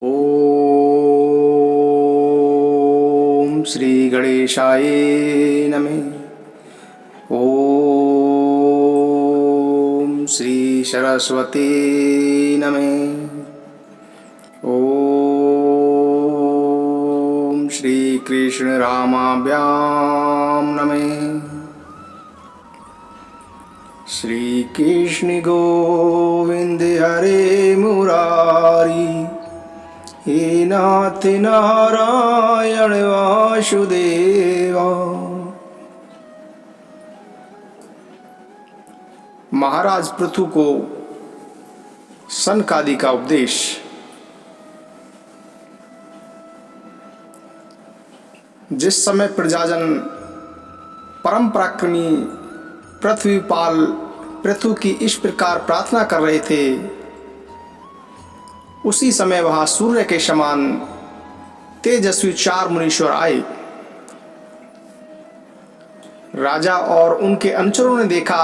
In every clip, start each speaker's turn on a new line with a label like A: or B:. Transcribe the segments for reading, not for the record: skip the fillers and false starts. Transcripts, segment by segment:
A: ओम श्री गणेशाय नमः। ओम श्री सरस्वती नमः। ओम श्री कृष्ण रामाभ्याम नमः। श्री कृष्ण गोविंद हरे मुरारी, हे नाथ नारायण वासुदेवा। महाराज पृथु को सनकादि का उपदेश। जिस समय प्रजाजन परम पराक्रमी पृथ्वीपाल पृथु की इस प्रकार प्रार्थना कर रहे थे, उसी समय वहां सूर्य के समान तेजस्वी 4 मुनीश्वर आए। राजा और उनके अनुचरों ने देखा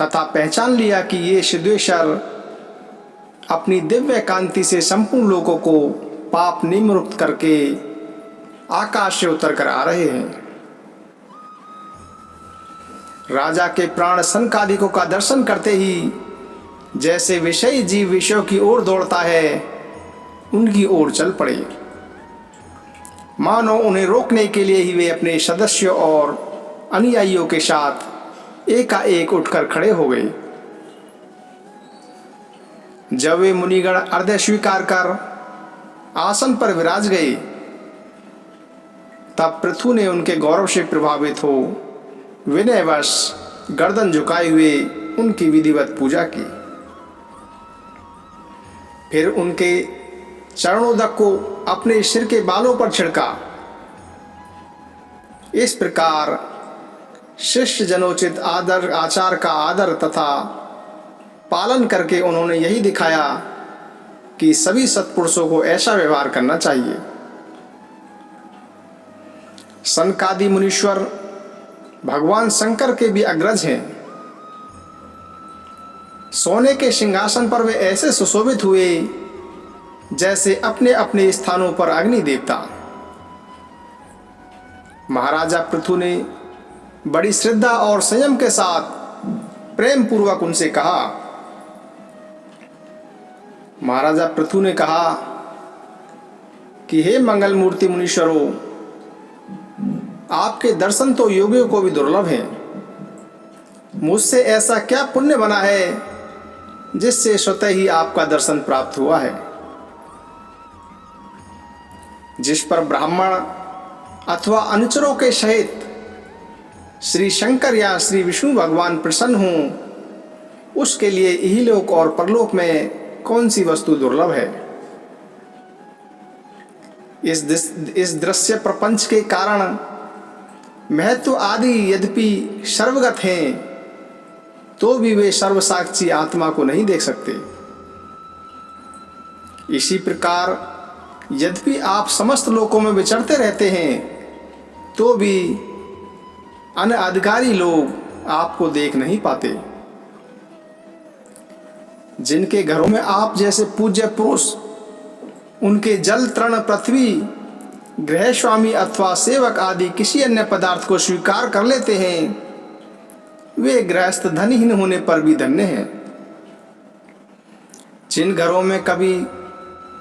A: तथा पहचान लिया कि ये सिद्धेश्वर अपनी दिव्य कांति से संपूर्ण लोगों को पाप निवृत्त करके आकाश से उतर कर आ रहे हैं। राजा के प्राण सनकादिकों का दर्शन करते ही जैसे विषयी जीव विषयों की ओर दौड़ता है, उनकी ओर चल पड़े। मानो उन्हें रोकने के लिए ही वे अपने सदस्यों और अनुयायियों के साथ एकाएक उठकर खड़े हो गए। जब वे मुनिगण अर्घ्य स्वीकार कर आसन पर विराज गए, तब पृथु ने उनके गौरव से प्रभावित हो विनयवश गर्दन झुकाए हुए उनकी विधिवत पूजा की। फिर उनके चरणोदक को अपने सिर के बालों पर छिड़का। इस प्रकार शिष्य जनोचित आदर आचार का आदर तथा पालन करके उन्होंने यही दिखाया कि सभी सत्पुरुषों को ऐसा व्यवहार करना चाहिए। सनकादि मुनीश्वर भगवान शंकर के भी अग्रज हैं। सोने के सिंहासन पर वे ऐसे सुशोभित हुए जैसे अपने अपने स्थानों पर अग्नि देवता। महाराजा पृथु ने बड़ी श्रद्धा और संयम के साथ प्रेम पूर्वक उनसे कहा। महाराजा पृथु ने कहा कि हे मंगल मूर्ति मुनीश्वरों, आपके दर्शन तो योगियों को भी दुर्लभ हैं। मुझसे ऐसा क्या पुण्य बना है जिससे स्वतः ही आपका दर्शन प्राप्त हुआ है। जिस पर ब्राह्मण अथवा अनुचरों के सहित श्री शंकर या श्री विष्णु भगवान प्रसन्न हों, उसके लिए इहलोक और परलोक में कौन सी वस्तु दुर्लभ है। इस दृश्य प्रपंच के कारण महत्व आदि यद्यपि सर्वगत हैं, तो भी वे सर्वसाक्षी आत्मा को नहीं देख सकते। इसी प्रकार यद्यपि आप समस्त लोकों में विचरते रहते हैं, तो भी अनधिकारी लोग आपको देख नहीं पाते। जिनके घरों में आप जैसे पूज्य पुरुष उनके जल तृण पृथ्वी गृह स्वामी अथवा सेवक आदि किसी अन्य पदार्थ को स्वीकार कर लेते हैं, वे गृहस्थ धनहीन होने पर भी धन्य हैं। जिन घरों में कभी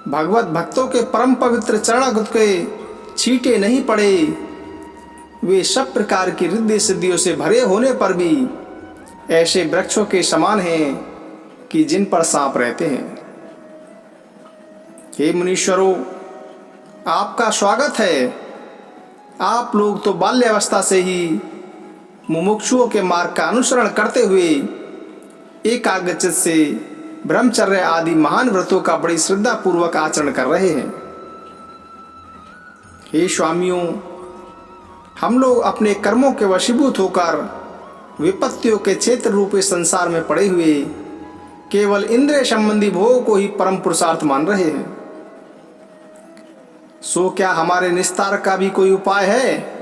A: भगवत भक्तों के परम पवित्र चरणागुद के छींटे नहीं पड़े, वे सब प्रकार की रिद्धि सिद्धियों से भरे होने पर भी ऐसे वृक्षों के समान हैं कि जिन पर सांप रहते हैं। हे मुनीश्वरों, आपका स्वागत है। आप लोग तो बाल्यावस्था से ही मुमुक्षुओं के मार्ग का अनुसरण करते हुए एकाग्रचित से ब्रह्मचर्य आदि महान व्रतों का बड़ी श्रद्धा पूर्वक आचरण कर रहे हैं। हे स्वामियों, हम लोग अपने कर्मों के वशीभूत होकर विपत्तियों के क्षेत्र रूपी संसार में पड़े हुए केवल इंद्रिय संबंधी भोग को ही परम पुरुषार्थ मान रहे हैं। सो क्या हमारे निस्तार का भी कोई उपाय है?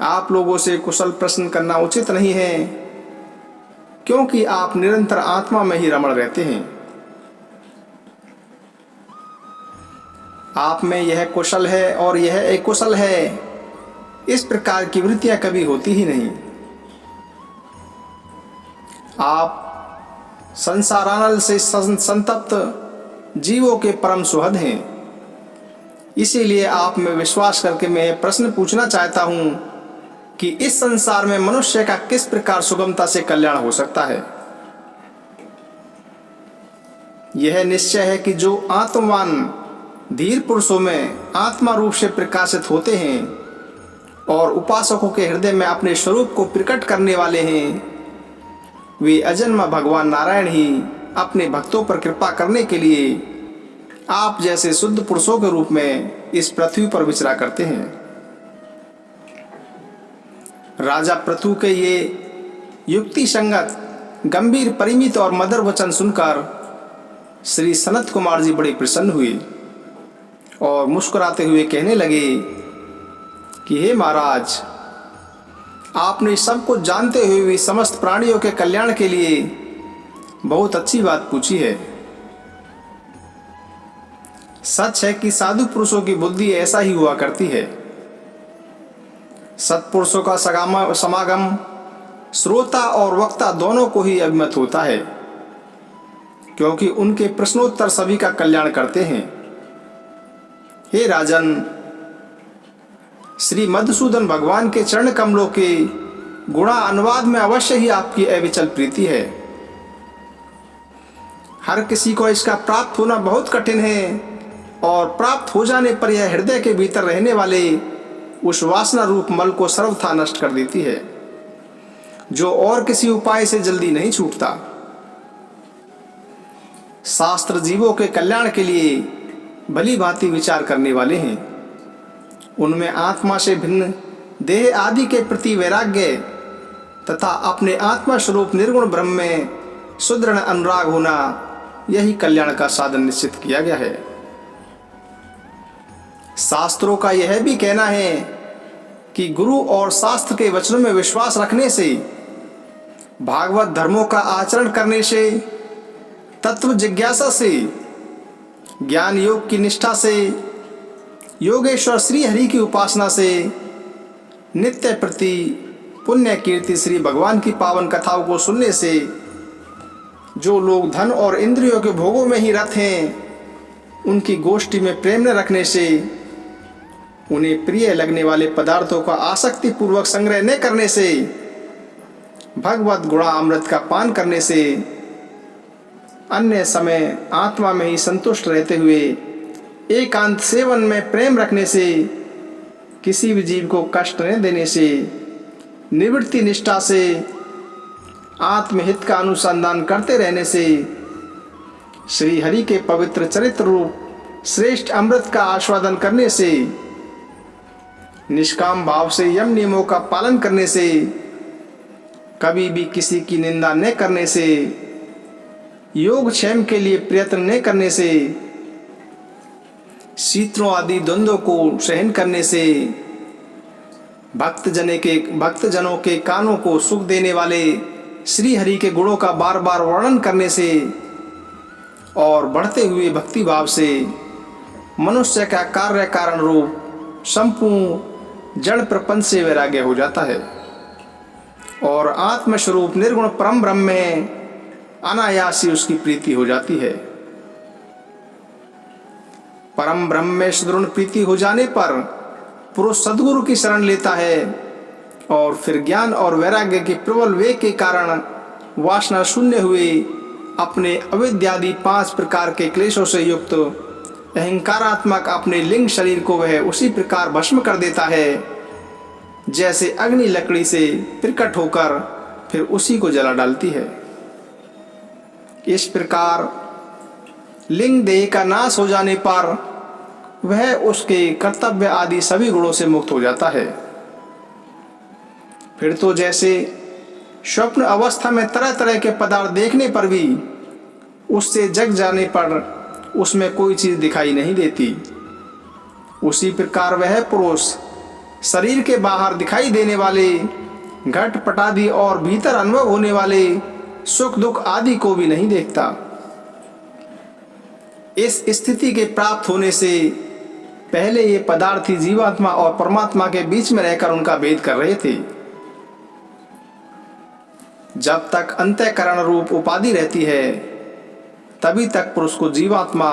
A: आप लोगों से कुशल प्रश्न करना उचित नहीं है, क्योंकि आप निरंतर आत्मा में ही रमण रहते हैं। आप में यह कुशल है और यह अकुशल है, इस प्रकार की वृत्तियां कभी होती ही नहीं। आप संसारानल से संतप्त जीवों के परम सुहृद हैं। इसीलिए आप में विश्वास करके मैं प्रश्न पूछना चाहता हूं कि इस संसार में मनुष्य का किस प्रकार सुगमता से कल्याण हो सकता है। यह निश्चय है कि जो आत्मवान धीर पुरुषों में आत्मा रूप से प्रकाशित होते हैं और उपासकों के हृदय में अपने स्वरूप को प्रकट करने वाले हैं, वे अजन्मा भगवान नारायण ही अपने भक्तों पर कृपा करने के लिए आप जैसे शुद्ध पुरुषों के रूप में इस पृथ्वी पर विचरा करते हैं। राजा पृथु के ये युक्ति संगत गंभीर परिमित और मधुर वचन सुनकर श्री सनत कुमार जी बड़े प्रसन्न हुए और मुस्कुराते हुए कहने लगे कि हे महाराज, आपने सब कुछ जानते हुए भी समस्त प्राणियों के कल्याण के लिए बहुत अच्छी बात पूछी है। सच है कि साधु पुरुषों की बुद्धि ऐसा ही हुआ करती है। सत्पुरुषों का समागम श्रोता और वक्ता दोनों को ही अभिमत होता है, क्योंकि उनके प्रश्नोत्तर सभी का कल्याण करते हैं। हे राजन, श्री मधुसूदन भगवान के चरण कमलों के गुणा अनुवाद में अवश्य ही आपकी अविचल प्रीति है। हर किसी को इसका प्राप्त होना बहुत कठिन है और प्राप्त हो जाने पर यह हृदय के भीतर रहने वाले उस वासना रूप मल को सर्वथा नष्ट कर देती है, जो और किसी उपाय से जल्दी नहीं छूटता। शास्त्र जीवों के कल्याण के लिए भली भांति विचार करने वाले हैं। उनमें आत्मा से भिन्न देह आदि के प्रति वैराग्य तथा अपने आत्मा स्वरूप निर्गुण ब्रह्म में सुदृढ़ अनुराग होना, यही कल्याण का साधन निश्चित किया गया है। शास्त्रों का यह भी कहना है कि गुरु और शास्त्र के वचनों में विश्वास रखने से, भागवत धर्मों का आचरण करने से, तत्व जिज्ञासा से, ज्ञान योग की निष्ठा से, योगेश्वर श्री हरि की उपासना से, नित्य प्रति पुण्य कीर्ति श्री भगवान की पावन कथाओं को सुनने से, जो लोग धन और इंद्रियों के भोगों में ही रत हैं, उनकी गोष्ठी में प्रेम न रखने से, उन्हें प्रिय लगने वाले पदार्थों का आसक्ति पूर्वक संग्रह न करने से, भगवत गुणा अमृत का पान करने से, अन्य समय आत्मा में ही संतुष्ट रहते हुए एकांत सेवन में प्रेम रखने से, किसी भी जीव को कष्ट न देने से, निवृत्ति निष्ठा से, आत्महित का अनुसंधान करते रहने से, श्री हरि के पवित्र चरित्र रूप श्रेष्ठ अमृत का आस्वादन करने से, निष्काम भाव से यम नियमों का पालन करने से, कभी भी किसी की निंदा न करने से, योग क्षेम के लिए प्रयत्न न करने से, शीतलों आदि द्वंद्वों को सहन करने से, भक्तजनों के कानों को सुख देने वाले श्री हरि के गुणों का बार बार वर्णन करने से और बढ़ते हुए भक्ति भाव से मनुष्य का कार्य कारण रूप संपूर्ण जड़ प्रपंच से वैराग्य हो जाता है और आत्मस्वरूप निर्गुण परम ब्रह्म में अनायास ही उसकी प्रीति हो जाती है। परम ब्रह्म में सुदृढ़ प्रीति हो जाने पर पुरुष सद्गुरु की शरण लेता है और फिर ज्ञान और वैराग्य के प्रबल वेग के कारण वासना शून्य हुए अपने अविद्यादि 5 प्रकार के क्लेशों से युक्त अहंकारात्मक अपने लिंग शरीर को वह उसी प्रकार भस्म कर देता है जैसे अग्नि लकड़ी से प्रकट होकर फिर उसी को जला डालती है। इस प्रकार लिंग देह का नाश हो जाने पर वह उसके कर्तव्य आदि सभी गुणों से मुक्त हो जाता है। फिर तो जैसे स्वप्न अवस्था में तरह तरह के पदार्थ देखने पर भी उससे जग जाने पर उसमें कोई चीज दिखाई नहीं देती, उसी प्रकार वह पुरुष शरीर के बाहर दिखाई देने वाले घट पटादि और भीतर अनुभव होने वाले सुख दुख आदि को भी नहीं देखता। इस स्थिति के प्राप्त होने से पहले ये पदार्थी जीवात्मा और परमात्मा के बीच में रहकर उनका भेद कर रहे थे। जब तक अंतःकरण रूप उपाधि रहती है तभी तक पुरुष को जीवात्मा,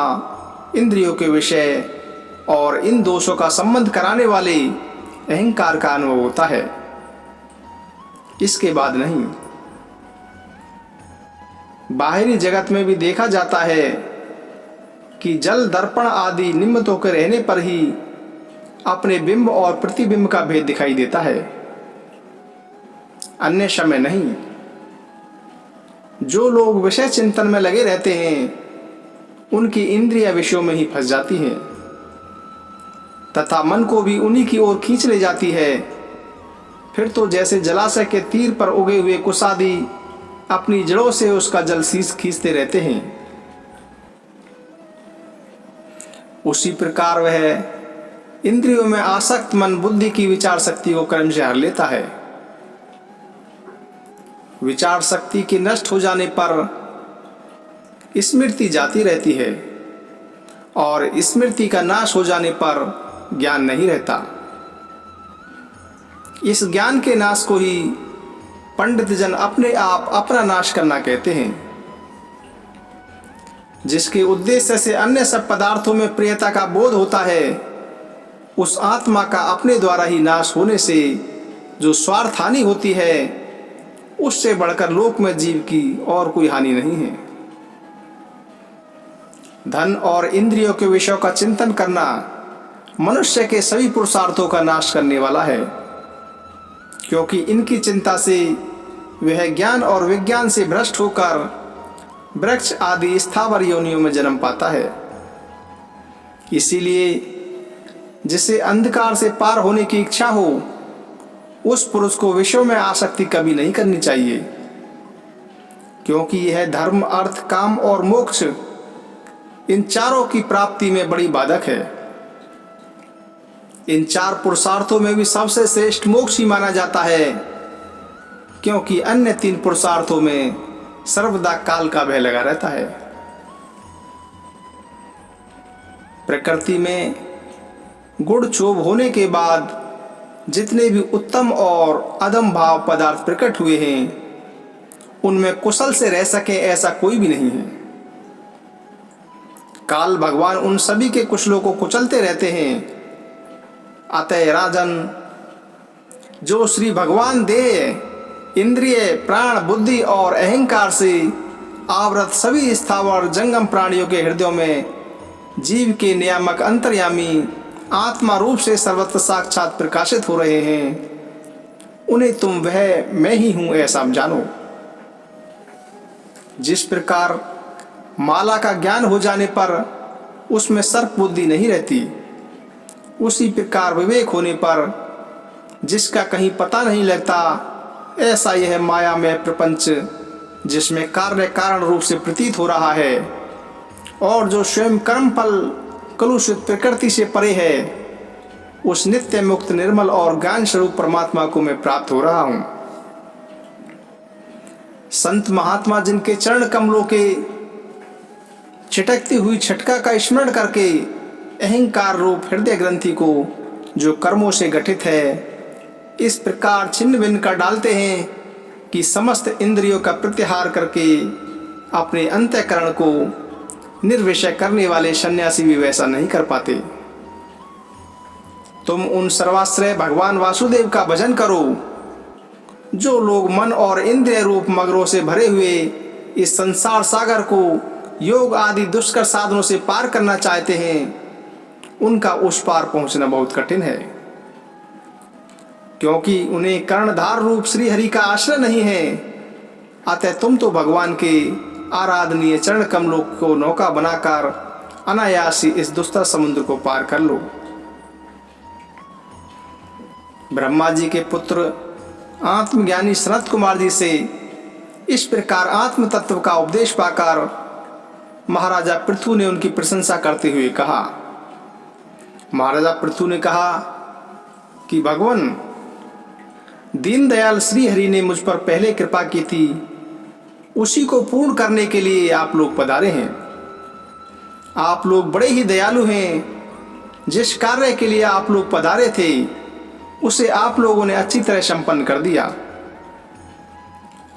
A: इंद्रियों के विषय और इन दोषों का संबंध कराने वाले अहंकार का अनुभव होता है, इसके बाद नहीं। बाहरी जगत में भी देखा जाता है कि जल, दर्पण आदि निमित्तों के रहने पर ही अपने बिंब और प्रतिबिंब का भेद दिखाई देता है, अन्य समय नहीं। जो लोग विषय चिंतन में लगे रहते हैं उनकी इंद्रियां विषयों में ही फंस जाती हैं तथा मन को भी उन्हीं की ओर खींच ले जाती है। फिर तो जैसे जलाशय के तीर पर उगे हुए कुशादी अपनी जड़ों से उसका जल खींचते रहते हैं, उसी प्रकार वह इंद्रियों में आसक्त मन बुद्धि की विचार शक्ति को क्रम से हर लेता है। विचार शक्ति के नष्ट हो जाने पर स्मृति जाती रहती है और स्मृति का नाश हो जाने पर ज्ञान नहीं रहता। इस ज्ञान के नाश को ही पंडित जन अपने आप अपना नाश करना कहते हैं, जिसके उद्देश्य से अन्य सब पदार्थों में प्रियता का बोध होता है। उस आत्मा का अपने द्वारा ही नाश होने से जो स्वार्थ हानि होती है उससे बढ़कर लोक में जीव की और कोई हानि नहीं है। धन और इंद्रियों के विषयों का चिंतन करना मनुष्य के सभी पुरुषार्थों का नाश करने वाला है, क्योंकि इनकी चिंता से वह ज्ञान और विज्ञान से भ्रष्ट होकर वृक्ष आदि स्थावर योनियों में जन्म पाता है। इसीलिए जिसे अंधकार से पार होने की इच्छा हो उस पुरुष को विषयों में आसक्ति कभी नहीं करनी चाहिए, क्योंकि यह धर्म, अर्थ, काम और मोक्ष इन चारों की प्राप्ति में बड़ी बाधक है। इन चार पुरुषार्थों में भी सबसे श्रेष्ठ मोक्ष ही माना जाता है, क्योंकि अन्य तीन पुरुषार्थों में सर्वदा काल का भय लगा रहता है। प्रकृति में गुण क्षोभ होने के बाद जितने भी उत्तम और अधम भाव पदार्थ प्रकट हुए हैं उनमें कुशल से रह सके ऐसा कोई भी नहीं है। काल भगवान उन सभी के कुशलों को कुचलते रहते हैं। अतः राजन, जो श्री भगवान देह, इंद्रिय, प्राण, बुद्धि और अहंकार से आवृत सभी स्थावर जंगम प्राणियों के हृदयों में जीव के नियामक अंतर्यामी आत्मा रूप से सर्वत्र साक्षात प्रकाशित हो रहे हैं, उन्हें तुम वह मैं ही हूं ऐसा जानो। जिस प्रकार माला का ज्ञान हो जाने पर उसमें सर्प बुद्धि नहीं रहती, उसी प्रकार विवेक होने पर जिसका कहीं पता नहीं लगता, ऐसा यह माया में प्रपंच जिसमें कार्य कारण रूप से प्रतीत हो रहा है और जो स्वयं कर्म फल कलुषित प्रकृति से परे है, उस नित्य मुक्त निर्मल और ज्ञान स्वरूप परमात्मा को मैं प्राप्त हो रहा हूं। संत महात्मा जिनके चरण कमलों के छिटकती हुई छटका का स्मरण करके अहंकार रूप हृदय ग्रंथि को जो कर्मों से गठित है इस प्रकार छिन्न भिन्न कर डालते हैं कि समस्त इंद्रियों का प्रत्याहार करके अपने अंतःकरण को निर्विषय करने वाले सन्यासी भी वैसा नहीं कर पाते। तुम उन सर्वाश्रय भगवान वासुदेव का भजन करो। जो लोग मन और इंद्रिय रूप मगरों से भरे हुए इस संसार सागर को योग आदि दुष्कर साधनों से पार करना चाहते हैं, उनका उस पार पहुंचना बहुत कठिन है, क्योंकि उन्हें कर्णधार रूप श्री हरि का आश्रय नहीं है। अतः तुम तो भगवान के आराधनीय चरण कमलों को नौका बनाकर अनायास ही इस दुस्तर समुद्र को पार कर लो। ब्रह्मा जी के पुत्र आत्मज्ञानी सनत कुमार जी से इस प्रकार आत्म तत्व का उपदेश पाकर महाराजा पृथु ने उनकी प्रशंसा करते हुए कहा। महाराजा पृथु ने कहा कि भगवान, दीनदयाल श्री हरि ने मुझ पर पहले कृपा की थी, उसी को पूर्ण करने के लिए आप लोग पधारे हैं। आप लोग बड़े ही दयालु हैं, जिस कार्य के लिए आप लोग पधारे थे उसे आप लोगों ने अच्छी तरह संपन्न कर दिया।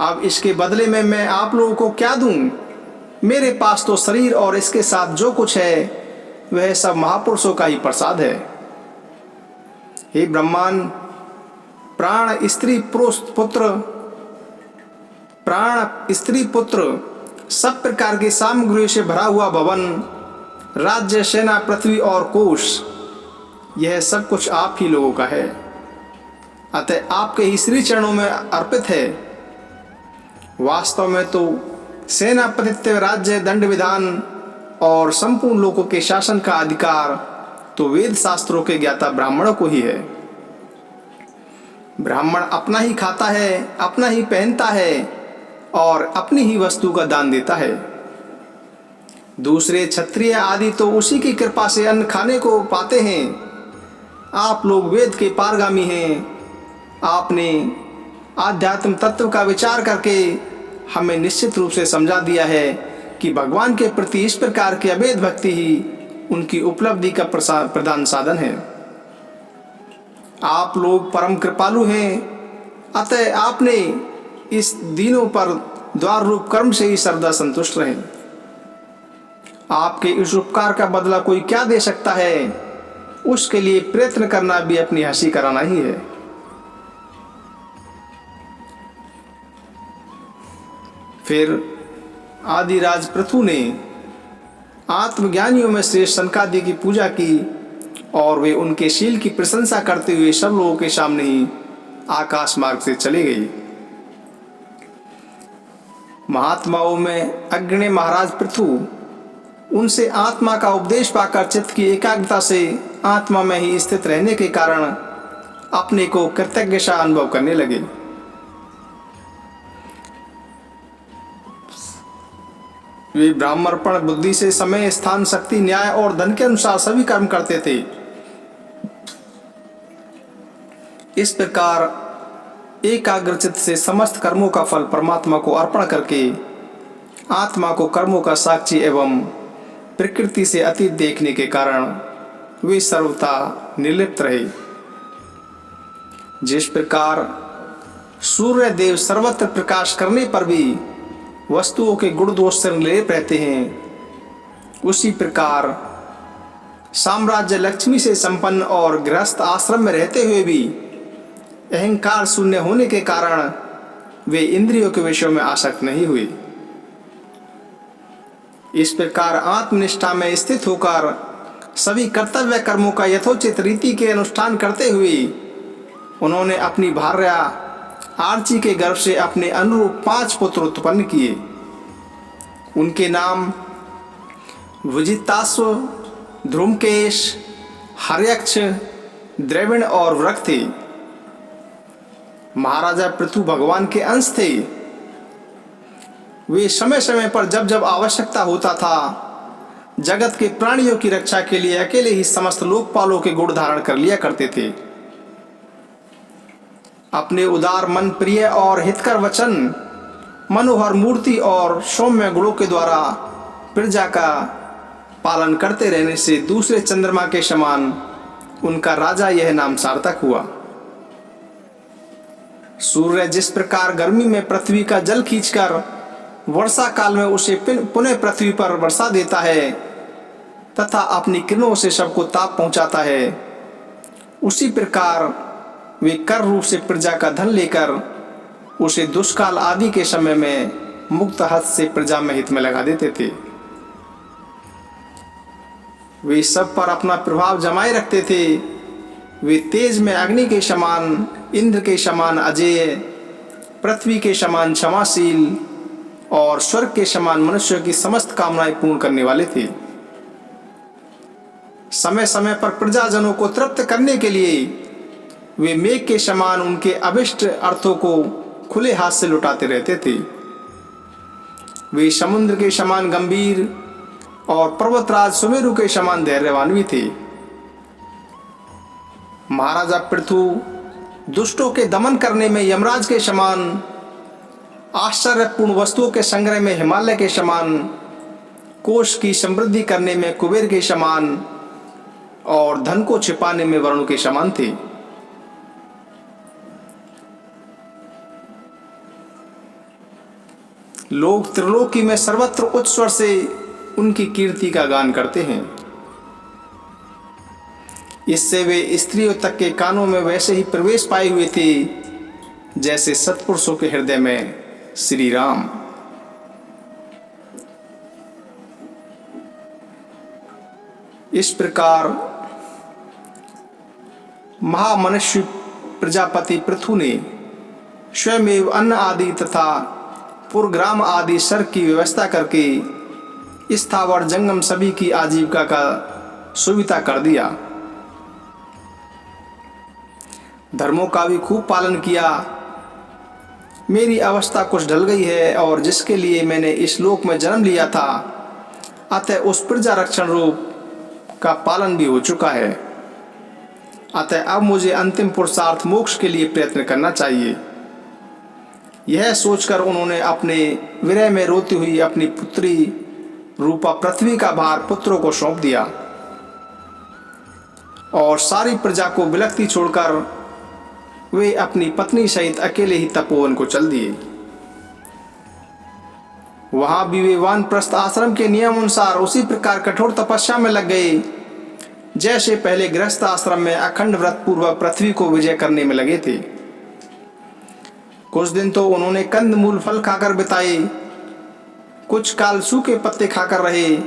A: अब इसके बदले में मैं आप लोगों को क्या दूं? मेरे पास तो शरीर और इसके साथ जो कुछ है वह सब महापुरुषों का ही प्रसाद है। हे ब्रह्मांड, प्राण स्त्री पुत्र सब प्रकार की सामग्रियों से भरा हुआ भवन, राज्य, सेना, पृथ्वी और कोश, यह सब कुछ आप ही लोगों का है। अतः आपके ही श्री चरणों में अर्पित है। वास्तव में तो सेनापतित्व, राज्य, दंड विधान और संपूर्ण लोगों के शासन का अधिकार तो वेद शास्त्रों के ज्ञाता ब्राह्मणों को ही है। ब्राह्मण अपना ही खाता है, अपना ही पहनता है और अपनी ही वस्तु का दान देता है। दूसरे क्षत्रिय आदि तो उसी की कृपा से अन्न खाने को पाते हैं। आप लोग वेद के पारगामी हैं। आपने आध्यात्म तत्व का विचार करके हमें निश्चित रूप से समझा दिया है कि भगवान के प्रति इस प्रकार की अभेद भक्ति ही उनकी उपलब्धि का प्रधान साधन है। आप लोग परम कृपालु हैं, अतः आपने इस दिनों पर द्वार रूप कर्म से ही सर्वदा संतुष्ट रहें। आपके इस उपकार का बदला कोई क्या दे सकता है? उसके लिए प्रयत्न करना भी अपनी हंसी कराना ही है। फिर आदिराज पृथु ने आत्मज्ञानियों में श्रेष्ठ सनकादि की पूजा की और वे उनके शील की प्रशंसा करते हुए सब लोगों के सामने ही आकाश मार्ग से चले गई। महात्माओं में अग्रणी महाराज पृथु उनसे आत्मा का उपदेश पाकर चित्त की एकाग्रता से आत्मा में ही स्थित रहने के कारण अपने को कृतज्ञ सा अनुभव करने लगे। वे ब्राह्मणपण बुद्धि से समय, स्थान, शक्ति, न्याय और धन के अनुसार सभी कर्म करते थे। इस प्रकार एकाग्रचित्त से समस्त कर्मों का फल परमात्मा को अर्पण करके आत्मा को कर्मों का साक्षी एवं प्रकृति से अतीत देखने के कारण वे सर्वथा निर्लिप्त रहे। जिस प्रकार सूर्य देव सर्वत्र प्रकाश करने पर भी वस्तुओं के गुण दोष से निर्लिप्त रहते हैं, उसी प्रकार साम्राज्य लक्ष्मी से संपन्न और गृहस्थ आश्रम में रहते हुए भी अहंकार शून्य होने के कारण वे इंद्रियों के विषयों में आसक्त नहीं हुए। इस प्रकार आत्मनिष्ठा में स्थित होकर सभी कर्तव्य कर्मों का यथोचित रीति के अनुष्ठान करते हुए उन्होंने अपनी भार्या आर्ची के गर्भ से अपने अनुरूप 5 पुत्र उत्पन्न किए। उनके नाम विजिताश्व, ध्रुमकेश, हर्यक्ष, द्रविण और वृक थे। महाराजा पृथु भगवान के अंश थे। वे समय समय पर जब जब आवश्यकता होता था जगत के प्राणियों की रक्षा के लिए अकेले ही समस्त लोकपालों के गुण धारण कर लिया करते थे। अपने उदार मन, प्रिय और हितकर वचन, मनोहर मूर्ति और सौम्य गुणों के द्वारा प्रजा का पालन करते रहने से दूसरे चंद्रमा के समान उनका राजा यह नाम सार्थक हुआ। सूर्य जिस प्रकार गर्मी में पृथ्वी का जल खींचकर वर्षा काल में उसे पुनः पृथ्वी पर वर्षा देता है तथा अपनी किरणों से सबको ताप पहुंचाता है, उसी प्रकार वे कर रूप से प्रजा का धन लेकर उसे दुष्काल आदि के समय में मुक्त हस्त से प्रजा में हित में लगा देते थे। वे सब पर अपना प्रभाव जमाए रखते थे। वे तेज में अग्नि के समान, इंद्र के समान अजेय, पृथ्वी के समान क्षमाशील और स्वर्ग के समान मनुष्य की समस्त कामनाएं पूर्ण करने वाले थे। समय समय पर प्रजाजनों को तृप्त करने के लिए वे मेघ के समान उनके अभिष्ट अर्थों को खुले हाथ से लुटाते रहते थे। वे समुद्र के समान गंभीर और पर्वतराज सुमेरु के समान धैर्यवान भी थे। महाराजा पृथु दुष्टों के दमन करने में यमराज के समान, आश्चर्यपूर्ण वस्तुओं के संग्रह में हिमालय के समान, कोष की समृद्धि करने में कुबेर के समान और धन को छिपाने में वरुण के समान थे। लोग त्रिलोकी में सर्वत्र उच्च स्वर से उनकी कीर्ति का गान करते हैं। इससे वे स्त्रियों तक के कानों में वैसे ही प्रवेश पाए हुए थे जैसे सत्पुरुषों के हृदय में श्री राम। इस प्रकार महामनुष्य प्रजापति पृथु ने स्वयं अन्न आदि तथा पुरग्राम आदि सर्ग की व्यवस्था करके स्थावर जंगम सभी की आजीविका का सुविधा कर दिया। धर्मों का भी खूब पालन किया। मेरी अवस्था कुछ ढल गई है और जिसके लिए मैंने इस लोक में जन्म लिया था, अतः उस प्रजा रक्षण रूप का पालन भी हो चुका है। अतः अब मुझे अंतिम पुरुषार्थ मोक्ष के लिए प्रयत्न करना चाहिए। यह सोचकर उन्होंने अपने विरह में रोती हुई अपनी पुत्री रूपा पृथ्वी का भार पुत्रों को सौंप दिया और सारी प्रजा को बिलखती छोड़कर वे अपनी पत्नी सहित अकेले ही तपोवन को चल दिए। वहां भी वे वानप्रस्थ आश्रम के नियम अनुसार उसी प्रकार कठोर तपस्या में लग गए जैसे पहले गृहस्थ आश्रम में अखंड व्रत पूर्वक पृथ्वी को विजय करने में लगे थे। कुछ दिन तो उन्होंने कंद मूल फल खाकर बिताए, कुछ काल सूखे पत्ते खाकर रहे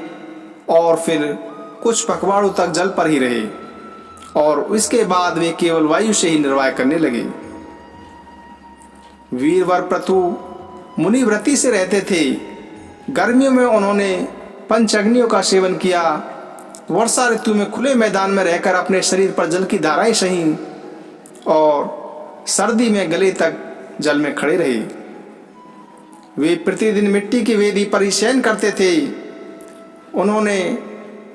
A: और फिर कुछ पखवाड़ों तक जल पर ही रहे और इसके बाद वे केवल वायु से ही निर्वाह करने लगे। वीरवर पृथु मुनि व्रति से रहते थे। गर्मियों में उन्होंने पंचअग्नियों का सेवन किया। वर्षा ऋतु में खुले मैदान में रहकर अपने शरीर पर जल की धाराएं सही और सर्दी में गले तक जल में खड़े रहे। वे प्रतिदिन मिट्टी की वेदी पर ही शयन करते थे। उन्होंने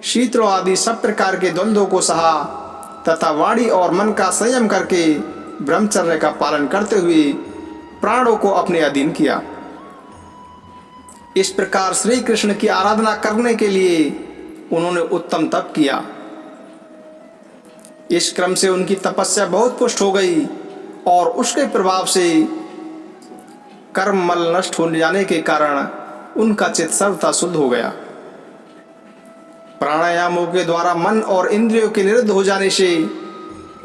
A: शीतलों आदि सब प्रकार के द्वंद्वों को सहा तथा वाणी और मन का संयम करके ब्रह्मचर्य का पालन करते हुए प्राणों को अपने अधीन किया। इस प्रकार श्री कृष्ण की आराधना करने के लिए उन्होंने उत्तम तप किया। इस क्रम से उनकी तपस्या बहुत पुष्ट हो गई और उसके प्रभाव से कर्म मल नष्ट हो जाने के कारण उनका चित्त सर्वथा शुद्ध हो गया। प्राणायामों के द्वारा मन और इंद्रियों के निरुद्ध हो जाने से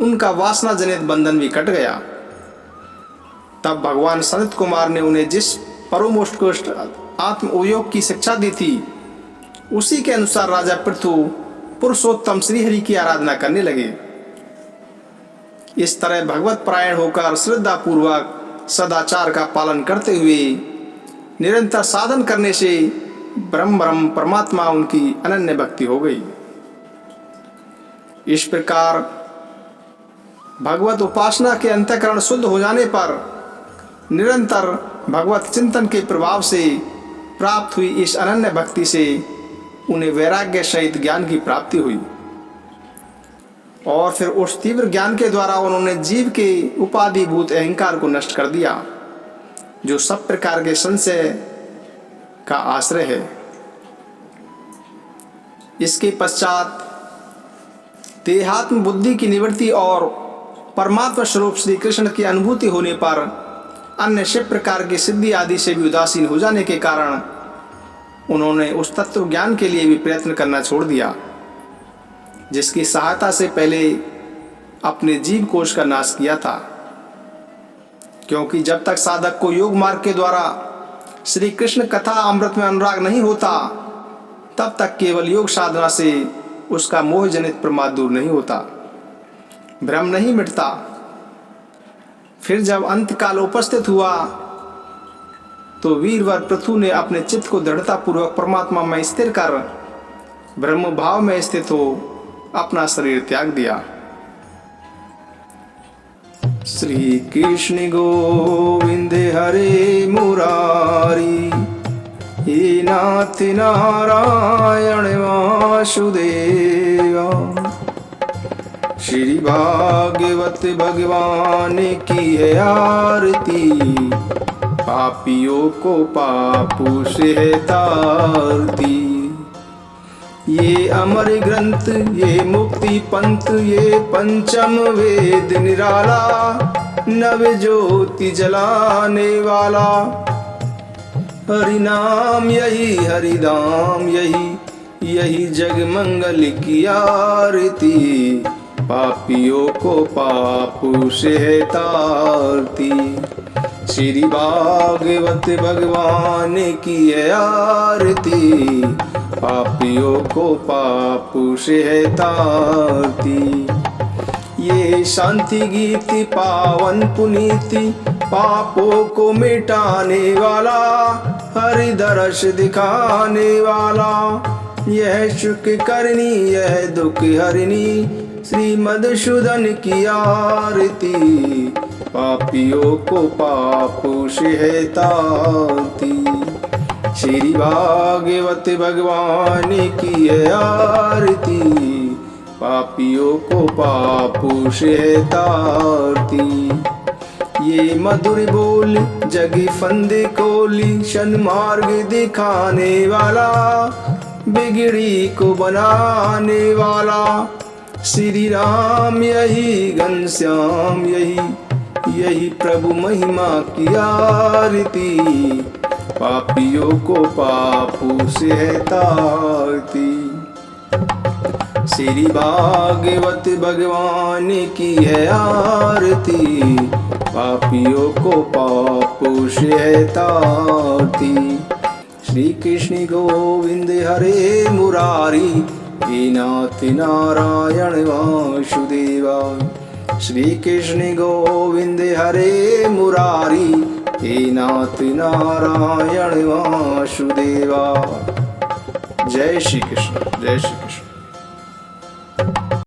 A: उनका वासना जनित बंधन भी कट गया। तब भगवान सनत कुमार ने उन्हें जिस परमोत्कृष्ट आत्मयोग की शिक्षा दी थी उसी के अनुसार राजा पृथु पुरुषोत्तम श्रीहरि की आराधना करने लगे। इस तरह भगवत परायण होकर श्रद्धा पूर्वक सदाचार का पालन करते हुए निरंतर साधन करने से ब्रह्म परमात्मा उनकी अनन्य भक्ति हो गई। इस प्रकार भगवत उपासना के अंतःकरण शुद्ध हो जाने पर निरंतर भगवत चिंतन के प्रभाव से प्राप्त हुई इस अनन्य भक्ति से उन्हें वैराग्य सहित ज्ञान की प्राप्ति हुई और फिर उस तीव्र ज्ञान के द्वारा उन्होंने जीव के उपाधिभूत अहंकार को नष्ट कर दिया जो सब प्रकार के संशय का आश्रय है। इसके पश्चात देहात्म बुद्धि की निवृत्ति और परमात्मा स्वरूप श्री कृष्ण की अनुभूति होने पर अन्य शिव प्रकार की सिद्धि आदि से भी उदासीन हो जाने के कारण उन्होंने उस तत्व ज्ञान के लिए भी प्रयत्न करना छोड़ दिया जिसकी सहायता से पहले अपने जीव कोश का नाश किया था। क्योंकि जब तक साधक को योग मार्ग के द्वारा श्री कृष्ण कथा अमृत में अनुराग नहीं होता तब तक केवल योग साधना से उसका मोह जनित प्रमाद दूर नहीं होता, भ्रम नहीं मिटता। फिर जब अंतकाल उपस्थित हुआ तो वीरवर पृथु ने अपने चित्त को दृढ़ता पूर्वक परमात्मा में स्थिर कर ब्रह्म भाव में स्थित हो अपना शरीर त्याग दिया। श्री कृष्ण गोविंद हरे मुरारी, हे नाथ नारायण वासुदेवा। श्री भागवत भगवान की है आरती, पापियों को पापों से है तारती। ये अमर ग्रंथ, ये मुक्ति पंथ, ये पंचम वेद निराला, नव ज्योति जलाने वाला। हरि नाम यही हरिदाम यही, यही जग मंगल की आरती, पापियों को पाप से है तारती। श्री भागवत भगवान की है आरती, पापियों को पाप से है तारती। ये शांति गीत पावन पुनीति, पापों को मिटाने वाला, हरि दर्श दिखाने वाला। यह सुख करनी यह दुख हरनी, श्री मधुसूदन की आरती, पापियों को पाप से है तारती। श्री भागवत भगवान की है आरती, पापियों को पाप से है तारती। ये मधुर बोल जगी फंदे कोली, सन्मार्ग दिखाने वाला, बिगड़ी को बनाने वाला। श्री राम यही घनश्याम यही, यही प्रभु महिमा की आरती, पापियों को पापों से है तारती। श्री भागवत भगवान की है आरती, पापियों को पापों से है तारती। श्री कृष्ण गोविंद हरे मुरारी, हे नाथ नारायण वासुदेवा। श्री कृष्ण गोविंद हरे मुरारी, हे नाथ नारायण वासुदेवा। जय श्री कृष्ण, जय श्री कृष्ण।